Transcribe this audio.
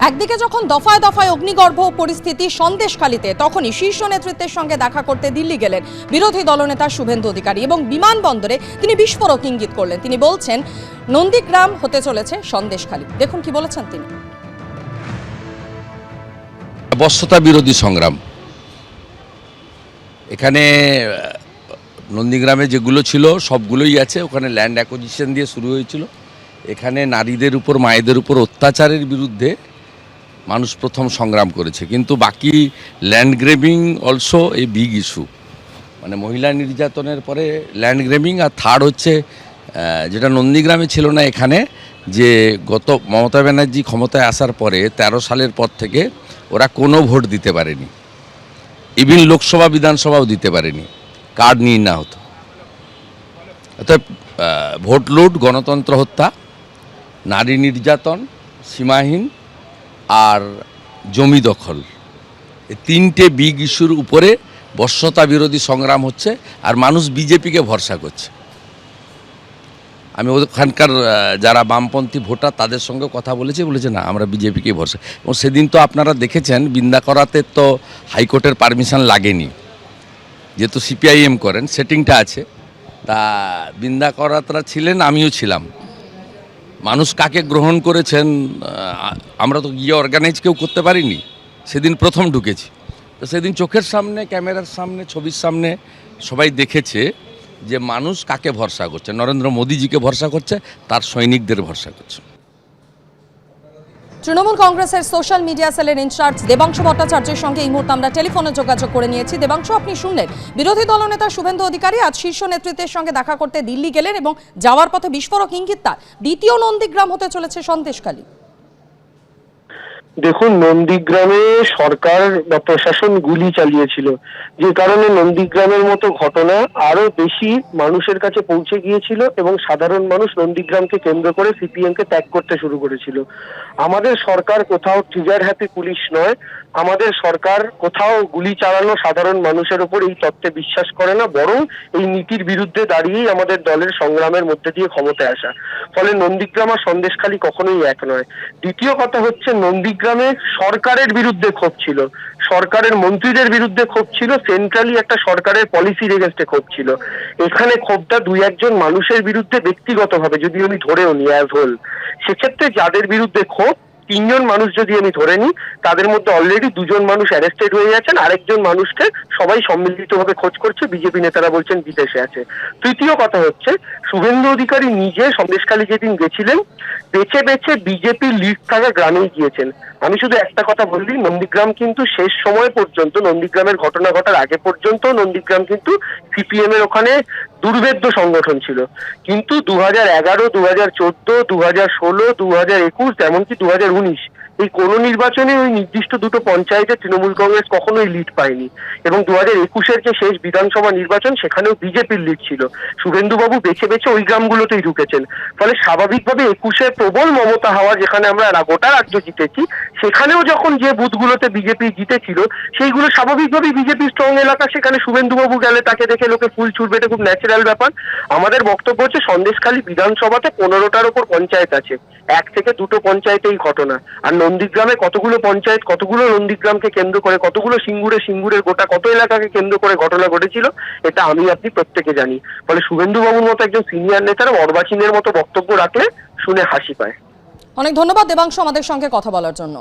একদিকে যখন দফায় দফায় অগ্নিগর্ভ পরিস্থিতি সন্দেশখালীতে, তখনই শীর্ষ নেতৃত্বের সঙ্গে দেখা করতে দিল্লি গেলেন বিরোধী দলনেতা শুভেন্দু অধিকারী এবং বিমানবন্দরে তিনি বিস্ফোরক ইঙ্গিত করলেন। তিনি বলছেন নন্দীগ্রাম হতে চলেছে সন্দেশখালী। দেখুন কি বলেছেন তিনি। বশ্যতা বিরোধী সংগ্রাম, এখানে নন্দীগ্রামে যেগুলো ছিল সবগুলোই আছে। ওখানে ল্যান্ড অ্যাকুইজিশন দিয়ে শুরু হয়েছিল। এখানে নারীদের উপর, মায়েদের উপর অত্যাচারের বিরুদ্ধে মানুষ প্রথম সংগ্রাম করেছে, কিন্তু বাকি ল্যান্ড গ্রেবিং অলসো এই বিগ ইস্যু। মানে মহিলা নির্যাতনের পরে ল্যান্ড গ্রেবিং, আর থার্ড হচ্ছে যেটা নন্দীগ্রামে ছিল না এখানে, যে গত মমতা ব্যানার্জি ক্ষমতায় আসার পরে 13 সালের পর থেকে ওরা কোনো ভোট দিতে পারেনি, ইভিন লোকসভা বিধানসভাও দিতে পারেনি, কার্ড নিয়ে না হতো। অর্থাৎ ভোট লুট, গণতন্ত্র হত্যা, নারী নির্যাতন সীমাহীন, আর জমি দখল, এই তিনটে বিগ ইস্যুর উপরে বশ্যতা বিরোধী সংগ্রাম হচ্ছে। আর মানুষ বিজেপিকে ভরসা করছে। আমি ওখানকার যারা বামপন্থী ভোটার তাদের সঙ্গে কথা বলেছে না, আমরা বিজেপিকে ভরসা। এবং সেদিন তো আপনারা দেখেছেন বিন্দা করাতে তো হাইকোর্টের পারমিশন লাগেনি, যেহেতু সিপিআইএম করেন, সেটিংটা আছে। তা বিন্দা করাতরা ছিলেন, আমিও ছিলাম। মানুষ কাকে গ্রহণ করেছেন আমরা তো গিয়ে অর্গানাইজ কেউ করতে পারিনি, সেদিন প্রথম ঢুকেছি। তো সেদিন চোখের সামনে, ক্যামেরার সামনে, ছবির সামনে সবাই দেখেছে যে মানুষ কাকে ভরসা করছে। নরেন্দ্র মোদীজিকে ভরসা করছে, তার সৈনিকদের ভরসা করছে। তৃণমূল কংগ্রেসের সোশ্যাল মিডিয়া সেলের ইনচার্জ দেবাংশু ভট্টাচার্যের সঙ্গে এই মুহূর্তে আমরা টেলিফোনে যোগাযোগ করে নিয়েছি। দেবাংশু, আপনি শুনলেন বিরোধী দলনেতা শুভেন্দু অধিকারী আজ শীর্ষ নেতৃত্বের সঙ্গে দেখা করতে দিল্লি গেলেন এবং যাওয়ার পথে বিস্ফোরক ইঙ্গিত তার। দ্বিতীয় নন্দীগ্রাম হতে চলেছে সন্দেশখালী। দেখুন, নন্দীগ্রামে সরকার বা প্রশাসন গুলি চালিয়েছিল, যে কারণে নন্দীগ্রামের মতো ঘটনা আরো বেশি মানুষের কাছে পৌঁছে গিয়েছিল এবং সাধারণ মানুষ নন্দীগ্রামকে কেন্দ্র করে সিপিএম কে ত্যাগ করতে শুরু করেছিল। আমাদের সরকার কোথাও ট্রিগার হ্যাপি পুলিশ নয়। আমাদের সরকার কোথাও গুলি চালানো সাধারণ মানুষের উপর এই তত্ত্বে বিশ্বাস করে না, বরং এই নীতির বিরুদ্ধে দাঁড়িয়েই আমাদের দলের সংগ্রামের মধ্যে দিয়ে ক্ষমতায় আসা। ফলে নন্দীগ্রাম আর সন্দেশখালী কখনোই এক নয়। দ্বিতীয় কথা হচ্ছে, নন্দীগ্রামে সরকারের বিরুদ্ধে ক্ষোভ ছিল, সরকারের মন্ত্রীদের বিরুদ্ধে ক্ষোভ ছিল, সেন্ট্রালি একটা সরকারের পলিসির এগেন্স্টে ক্ষোভ ছিল। এখানে ক্ষোভটা 2-1 মানুষের বিরুদ্ধে ব্যক্তিগতভাবে যদি আমি ধরেও নিই অ্যাজ হোল, সেক্ষেত্রে যাদের বিরুদ্ধে ক্ষোভ 3 জন মানুষ যদি আমি ধরে নিই, তাদের মধ্যে অলরেডি 2 জন মানুষ অ্যারেস্টেড হয়ে যাচ্ছেন, আরেকজন মানুষকে সবাই সম্মিলিতভাবে খোঁজ করছে, বিজেপি নেতারা বলছেন বিদেশে আছে। তৃতীয় কথা হচ্ছে, শুভেন্দু অধিকারী নিজে সন্দেশখালী যেদিন গেছিলেন, বেছে বেছে বিজেপি লিড থাকা গ্রামেই গিয়েছেন। আমি শুধু একটা কথা বললি, নন্দীগ্রাম কিন্তু শেষ সময় পর্যন্ত, নন্দীগ্রামের ঘটনা ঘটার আগে পর্যন্ত নন্দীগ্রাম কিন্তু সিপিএম এর ওখানে দুর্ভেদ্য সংগঠন ছিল। কিন্তু 2011, 2014, 2016, 2021, এমনকি 2019 এই কোন নির্বাচনে ওই নির্দিষ্ট দুটো পঞ্চায়েতে তৃণমূল কংগ্রেস কখনোই লিড পায়নি। এবং 2021-এর যে শেষ বিধানসভা নির্বাচন, সেখানেও বিজেপির লিড ছিল। শুভেন্দু বাবু বেছে বেছে ওই গ্রামগুলোতেই ঢুকেছেন। ফলে স্বাভাবিকভাবে 21-এ প্রবল মমতা হাওয়া, যেখানে আমরা গোটা রাজ্য জিতেছি, সেখানেও যখন যে বুথগুলোতে বিজেপি জিতেছিল সেইগুলো স্বাভাবিকভাবেই বিজেপি স্ট্রং এলাকা, সেখানে শুভেন্দু বাবু গেলে তাকে দেখে লোকে ফুল ছুটবে, এটা খুব ন্যাচারাল ব্যাপার। আমাদের বক্তব্য হচ্ছে, সন্দেশখালী বিধানসভাতে 15টার ওপর পঞ্চায়েত আছে, 1 থেকে 2টো পঞ্চায়েতে এই ঘটনা। আর নন্দীগ্রামে কতগুলো পঞ্চায়েত, কতগুলো নন্দীগ্রামকে কেন্দ্র করে, কতগুলো সিঙ্গুরের গোটা কত এলাকাকে কেন্দ্র করে ঘটনা ঘটেছিল, এটা আমি আপনি প্রত্যেকে জানি। ফলে শুভেন্দু বাবুর মতো একজন সিনিয়র নেতারা অর্বাচীনের মতো বক্তব্য রাখলে শুনে হাসি পায়। অনেক ধন্যবাদ দেবাংশু আমাদের সঙ্গে কথা বলার জন্য।